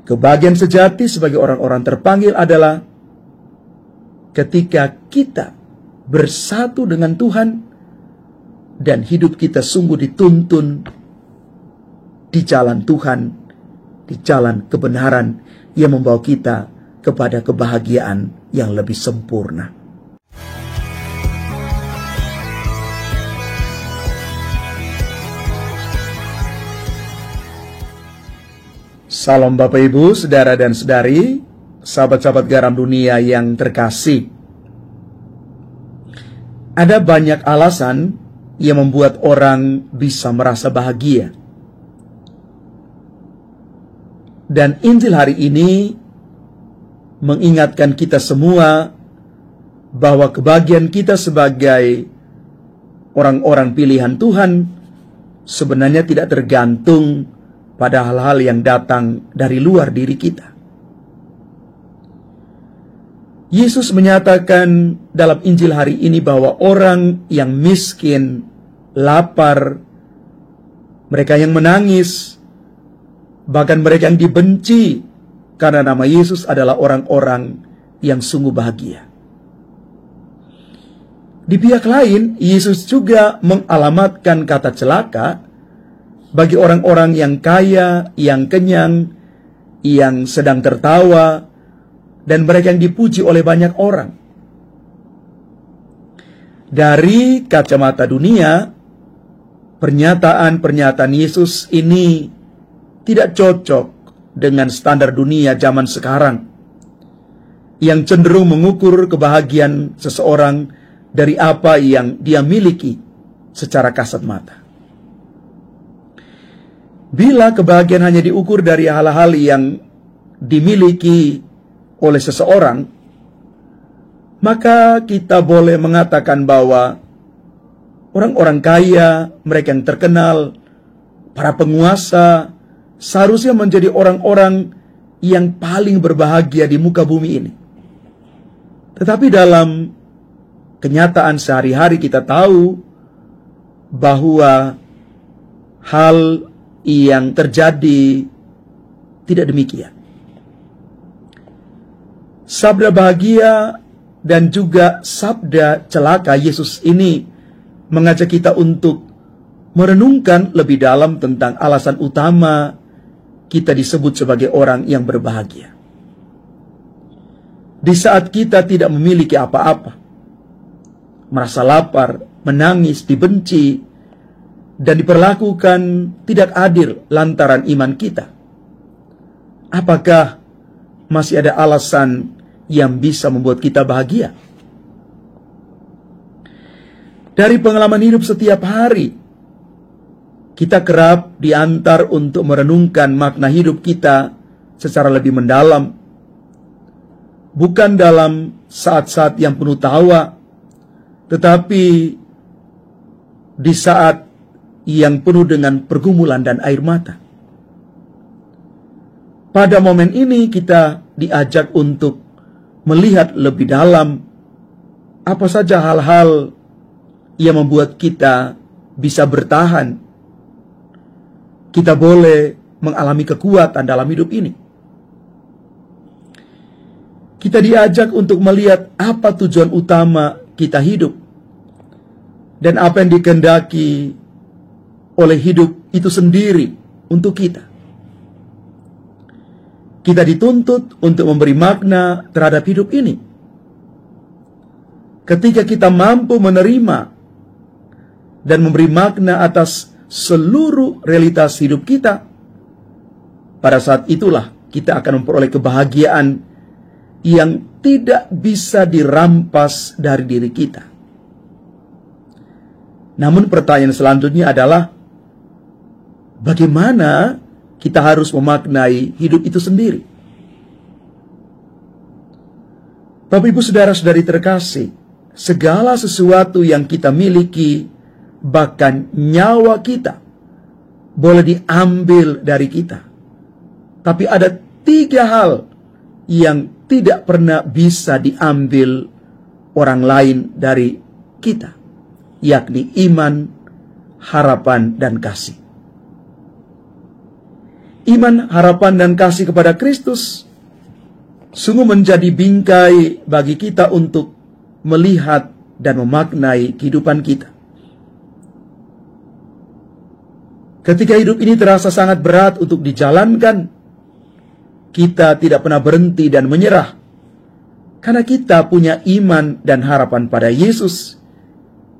Kebahagiaan sejati sebagai orang-orang terpanggil adalah ketika kita bersatu dengan Tuhan dan hidup kita sungguh dituntun di jalan Tuhan, di jalan kebenaran yang membawa kita kepada kebahagiaan yang lebih sempurna. Salam Bapak Ibu, saudara dan saudari, sahabat-sahabat garam dunia yang terkasih. Ada banyak alasan yang membuat orang bisa merasa bahagia. Dan Injil hari ini mengingatkan kita semua bahwa kebahagiaan kita sebagai orang-orang pilihan Tuhan sebenarnya tidak tergantung pada hal-hal yang datang dari luar diri kita. Yesus menyatakan dalam Injil hari ini bahwa orang yang miskin, lapar, mereka yang menangis, bahkan mereka yang dibenci karena nama Yesus adalah orang-orang yang sungguh bahagia. Di pihak lain, Yesus juga mengalamatkan kata celaka bagi orang-orang yang kaya, yang kenyang, yang sedang tertawa, dan mereka yang dipuji oleh banyak orang. Dari kacamata dunia, pernyataan-pernyataan Yesus ini tidak cocok dengan standar dunia zaman sekarang, yang cenderung mengukur kebahagiaan seseorang dari apa yang dia miliki secara kasat mata. Bila kebahagiaan hanya diukur dari hal-hal yang dimiliki oleh seseorang, maka kita boleh mengatakan bahwa orang-orang kaya, mereka yang terkenal, para penguasa, seharusnya menjadi orang-orang yang paling berbahagia di muka bumi ini. Tetapi dalam kenyataan sehari-hari kita tahu bahwa hal yang terjadi tidak demikian. Sabda bahagia dan juga sabda celaka Yesus ini mengajak kita untuk merenungkan lebih dalam tentang alasan utama kita disebut sebagai orang yang berbahagia. Di saat kita tidak memiliki apa-apa, merasa lapar, menangis, dibenci, dan diperlakukan tidak adil lantaran iman kita, apakah masih ada alasan yang bisa membuat kita bahagia? Dari pengalaman hidup setiap hari, kita kerap diantar untuk merenungkan makna hidup kita secara lebih mendalam, bukan dalam saat-saat yang penuh tawa, tetapi di saat yang penuh dengan pergumulan dan air mata. Pada momen ini kita diajak untuk melihat lebih dalam apa saja hal-hal yang membuat kita bisa bertahan. Kita boleh mengalami kekuatan dalam hidup ini. Kita diajak untuk melihat apa tujuan utama kita hidup dan apa yang dikehendaki oleh hidup itu sendiri untuk kita. Kita dituntut untuk memberi makna terhadap hidup ini. Ketika kita mampu menerima dan memberi makna atas seluruh realitas hidup kita, pada saat itulah kita akan memperoleh kebahagiaan yang tidak bisa dirampas dari diri kita. Namun pertanyaan selanjutnya adalah, bagaimana kita harus memaknai hidup itu sendiri? Bapak Ibu saudara-saudari terkasih, segala sesuatu yang kita miliki, bahkan nyawa kita, boleh diambil dari kita. Tapi ada 3 hal yang tidak pernah bisa diambil orang lain dari kita, yakni iman, harapan, dan kasih. Iman, harapan, dan kasih kepada Kristus sungguh menjadi bingkai bagi kita untuk melihat dan memaknai kehidupan kita. Ketika hidup ini terasa sangat berat untuk dijalankan, kita tidak pernah berhenti dan menyerah, karena kita punya iman dan harapan pada Yesus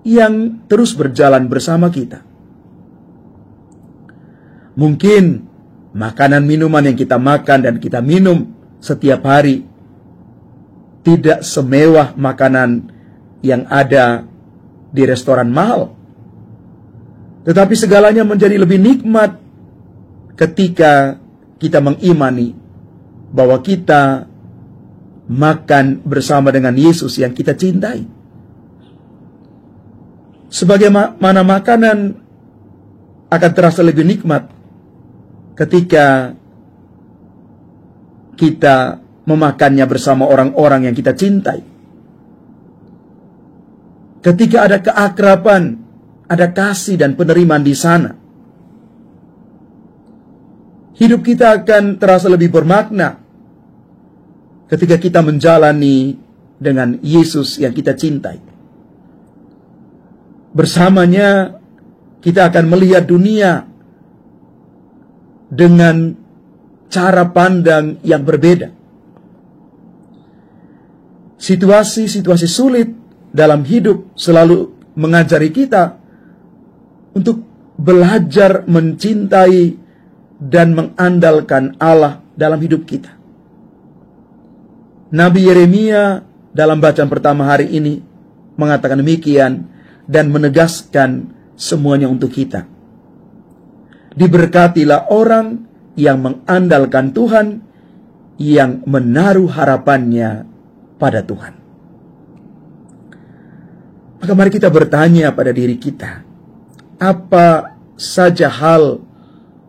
yang terus berjalan bersama kita. Mungkin makanan minuman yang kita makan dan kita minum setiap hari tidak semewah makanan yang ada di restoran mahal, tetapi segalanya menjadi lebih nikmat ketika kita mengimani bahwa kita makan bersama dengan Yesus yang kita cintai. Sebagaimana makanan akan terasa lebih nikmat ketika kita memakannya bersama orang-orang yang kita cintai. Ketika ada keakraban, ada kasih dan penerimaan di sana, hidup kita akan terasa lebih bermakna ketika kita menjalani dengan Yesus yang kita cintai. Bersamanya kita akan melihat dunia dengan cara pandang yang berbeda. Situasi-situasi sulit dalam hidup selalu mengajari kita untuk belajar mencintai dan mengandalkan Allah dalam hidup kita. Nabi Yeremia dalam bacaan pertama hari ini mengatakan demikian dan menegaskan semuanya untuk kita. Diberkatilah orang yang mengandalkan Tuhan, yang menaruh harapannya pada Tuhan. Maka mari kita bertanya pada diri kita, apa saja hal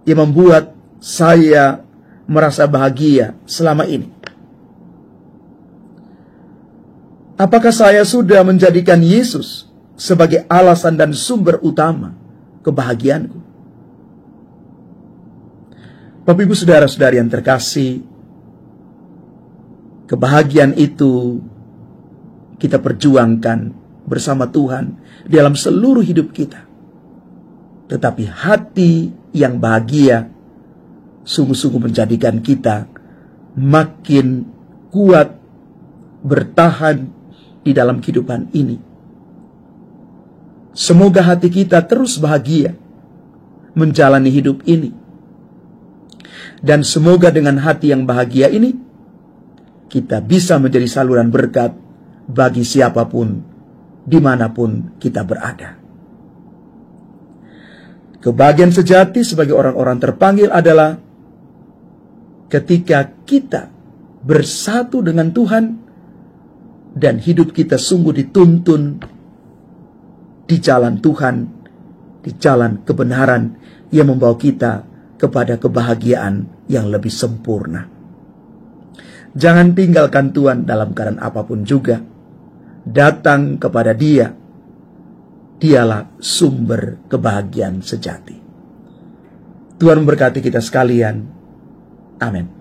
yang membuat saya merasa bahagia selama ini? Apakah saya sudah menjadikan Yesus sebagai alasan dan sumber utama kebahagiaanku? Bapak, Ibu, saudara-saudari yang terkasih, kebahagiaan itu kita perjuangkan bersama Tuhan dalam seluruh hidup kita. Tetapi hati yang bahagia sungguh-sungguh menjadikan kita makin kuat bertahan di dalam kehidupan ini. Semoga hati kita terus bahagia menjalani hidup ini. Dan semoga dengan hati yang bahagia ini, kita bisa menjadi saluran berkat bagi siapapun, dimanapun kita berada. Kebahagiaan sejati sebagai orang-orang terpanggil adalah ketika kita bersatu dengan Tuhan dan hidup kita sungguh dituntun di jalan Tuhan, di jalan kebenaran yang membawa kita kepada kebahagiaan yang lebih sempurna. Jangan tinggalkan Tuhan dalam keadaan apapun juga. Datang kepada Dia. Dialah sumber kebahagiaan sejati. Tuhan memberkati kita sekalian. Amin.